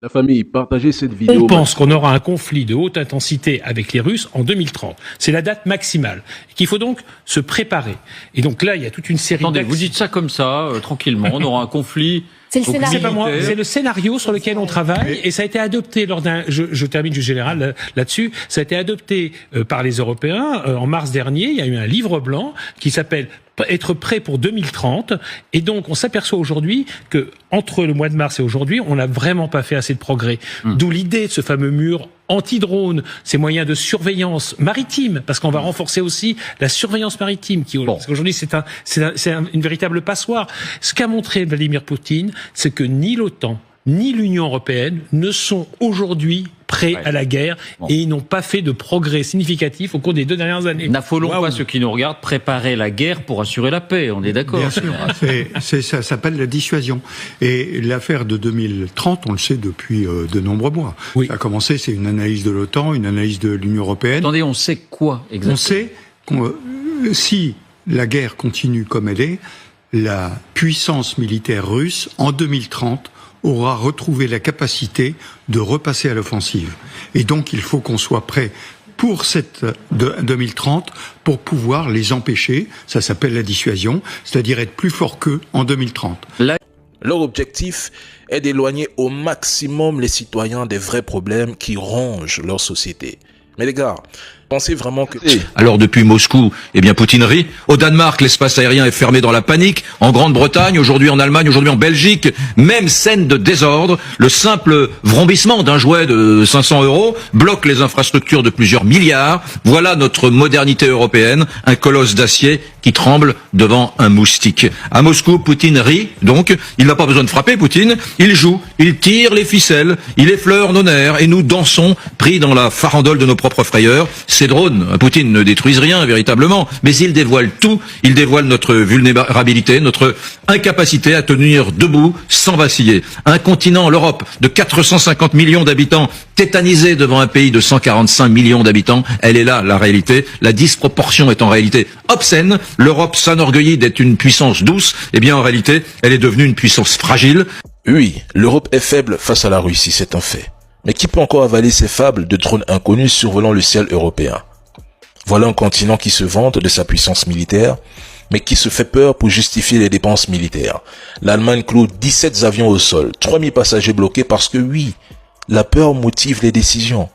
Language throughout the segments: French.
La famille, partagez cette On vidéo. pense qu'on aura un conflit de haute intensité avec les Russes en 2030. C'est la date maximale. Qu'il faut donc se préparer. Et donc là, il y a toute une série Attendez, vous dites ça comme ça, tranquillement, on aura un conflit. C'est le scénario. C'est pas moi, c'est le scénario sur lequel on travaille et ça a été adopté lors d'un. Je termine du général là-dessus. Ça a été adopté par les Européens en mars dernier. Il y a eu un livre blanc qui s'appelle être prêt pour 2030 et donc on s'aperçoit aujourd'hui que entre le mois de mars et aujourd'hui, on n'a vraiment pas fait assez de progrès. D'où l'idée de ce fameux mur anti-drone, ces moyens de surveillance maritime, parce qu'on va renforcer aussi la surveillance maritime, parce qu'aujourd'hui c'est une véritable passoire. Ce qu'a montré Vladimir Poutine, c'est que ni l'OTAN ni l'Union européenne ne sont aujourd'hui prêts à la guerre et ils n'ont pas fait de progrès significatif au cours des 2 dernières années. N'affolons pas ceux qui nous regardent, préparer la guerre pour assurer la paix, on est d'accord. Bien sûr, ça s'appelle la dissuasion. Et l'affaire de 2030, on le sait depuis de nombreux mois. Oui. Ça a commencé, c'est une analyse de l'OTAN, une analyse de l'Union européenne. Attendez, on sait quoi exactement? On sait que si la guerre continue comme elle est, la puissance militaire russe, en 2030, aura retrouvé la capacité de repasser à l'offensive. Et donc, il faut qu'on soit prêt pour cette 2030 pour pouvoir les empêcher. Ça s'appelle la dissuasion, c'est-à-dire être plus fort qu'eux en 2030. Leur objectif est d'éloigner au maximum les citoyens des vrais problèmes qui rongent leur société. Mais les gars, pensez vraiment que... Alors depuis Moscou, eh bien Poutine rit. Au Danemark, l'espace aérien est fermé dans la panique. En Grande-Bretagne, aujourd'hui en Allemagne, aujourd'hui en Belgique, même scène de désordre. Le simple vrombissement d'un jouet de 500 € bloque les infrastructures de plusieurs milliards. Voilà notre modernité européenne, un colosse d'acier qui tremble devant un moustique. À Moscou, Poutine rit, donc il n'a pas besoin de frapper, Poutine. Il joue, il tire les ficelles, il effleure nos nerfs et nous dansons, pris dans la farandole de nos propres frayeurs. Ces drones, Poutine ne détruisent rien véritablement, mais ils dévoilent tout. Ils dévoilent notre vulnérabilité, notre incapacité à tenir debout sans vaciller. Un continent, l'Europe, de 450 millions d'habitants, tétanisé devant un pays de 145 millions d'habitants. Elle est là, la réalité. La disproportion est en réalité obscène. L'Europe s'enorgueillit d'être une puissance douce. Eh bien, en réalité, elle est devenue une puissance fragile. Oui, l'Europe est faible face à la Russie, c'est un fait. Mais qui peut encore avaler ces fables de drones inconnus survolant le ciel européen? Voilà un continent qui se vante de sa puissance militaire, mais qui se fait peur pour justifier les dépenses militaires. L'Allemagne cloue 17 avions au sol, 3000 passagers bloqués parce que oui, la peur motive les décisions.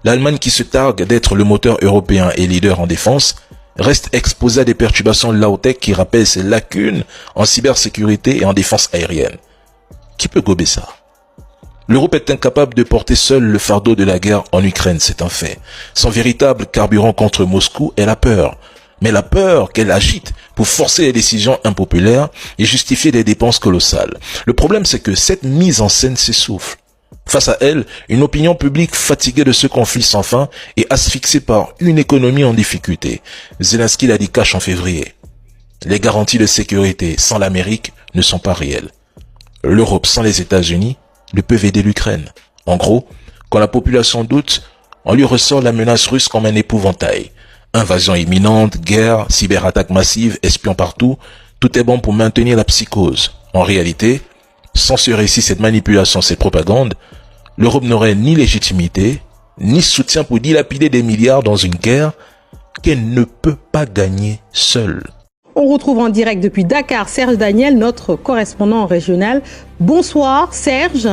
L'Allemagne qui se targue d'être le moteur européen et leader en défense, reste exposée à des perturbations low-tech qui rappellent ses lacunes en cybersécurité et en défense aérienne. Qui peut gober ça? L'Europe est incapable de porter seule le fardeau de la guerre en Ukraine, c'est un fait. Son véritable carburant contre Moscou est la peur. Mais la peur qu'elle agite pour forcer les décisions impopulaires et justifier des dépenses colossales. Le problème, c'est que cette mise en scène s'essouffle. Face à elle, une opinion publique fatiguée de ce conflit sans fin et asphyxiée par une économie en difficulté. Zelensky l'a dit cash en février. Les garanties de sécurité sans l'Amérique ne sont pas réelles. L'Europe sans les États-Unis ne peut aider l'Ukraine. En gros, quand la population doute, on lui ressort la menace russe comme un épouvantail. Invasion imminente, guerre, cyberattaque massive, espions partout, tout est bon pour maintenir la psychose. En réalité, sans ce récit, cette manipulation, cette propagande, l'Europe n'aurait ni légitimité, ni soutien pour dilapider des milliards dans une guerre qu'elle ne peut pas gagner seule. On retrouve en direct depuis Dakar Serge Daniel, notre correspondant régional. Bonsoir Serge.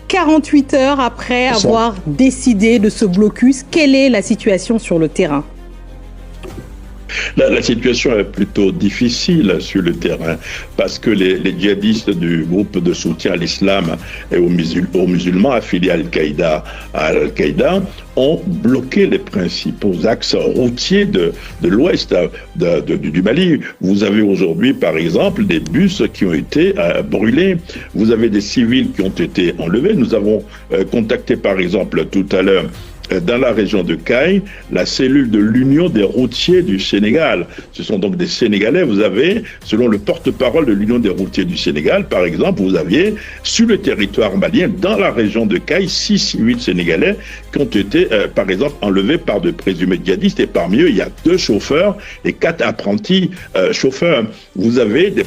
48 heures après avoir décidé de ce blocus, quelle est la situation sur le terrain ? La situation est plutôt difficile sur le terrain parce que les djihadistes du groupe de soutien à l'islam et aux musulmans affiliés à Al-Qaïda ont bloqué les principaux axes routiers de l'ouest du Mali. Vous avez aujourd'hui, par exemple, des bus qui ont été brûlés. Vous avez des civils qui ont été enlevés. Nous avons contacté, par exemple, tout à l'heure dans la région de Caille, la cellule de l'Union des routiers du Sénégal. Ce sont donc des Sénégalais. Vous avez, selon le porte-parole de l'Union des routiers du Sénégal, par exemple, vous aviez sur le territoire malien, dans la région de Caille, 6 civils sénégalais qui ont été, par exemple, enlevés par de présumés djihadistes. Et parmi eux, il y a 2 chauffeurs et 4 apprentis chauffeurs. Vous avez des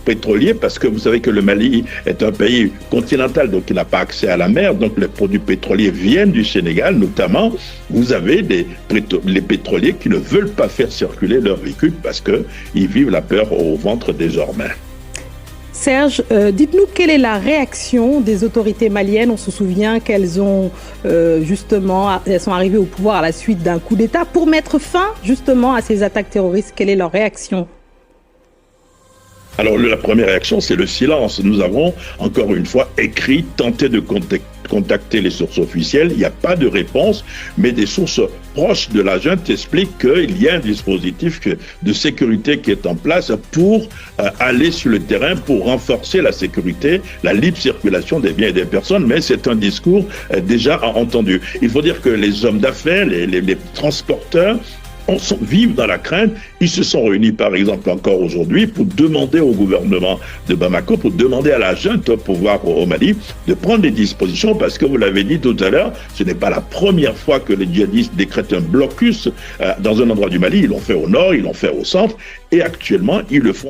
pétroliers, parce que vous savez que le Mali est un pays continental, donc il n'a pas accès à la mer. Donc les produits pétroliers viennent du Sénégal, notamment. Vous avez les pétroliers qui ne veulent pas faire circuler leurs véhicules parce qu'ils vivent la peur au ventre désormais. Serge, dites-nous quelle est la réaction des autorités maliennes. On se souvient qu'elles ont elles sont arrivées au pouvoir à la suite d'un coup d'État pour mettre fin justement à ces attaques terroristes. Quelle est leur réaction ? Alors la première réaction, c'est le silence. Nous avons, encore une fois, écrit, tenté de contacter les sources officielles. Il n'y a pas de réponse, mais des sources proches de la junte expliquent qu'il y a un dispositif de sécurité qui est en place pour aller sur le terrain, pour renforcer la sécurité, la libre circulation des biens et des personnes, mais c'est un discours déjà entendu. Il faut dire que les hommes d'affaires, les transporteurs, vivent dans la crainte. Ils se sont réunis, par exemple, encore aujourd'hui, pour demander au gouvernement de Bamako, pour demander à la junte au pouvoir au Mali de prendre des dispositions, parce que vous l'avez dit tout à l'heure, ce n'est pas la première fois que les djihadistes décrètent un blocus dans un endroit du Mali. Ils l'ont fait au nord, ils l'ont fait au centre, et actuellement, ils le font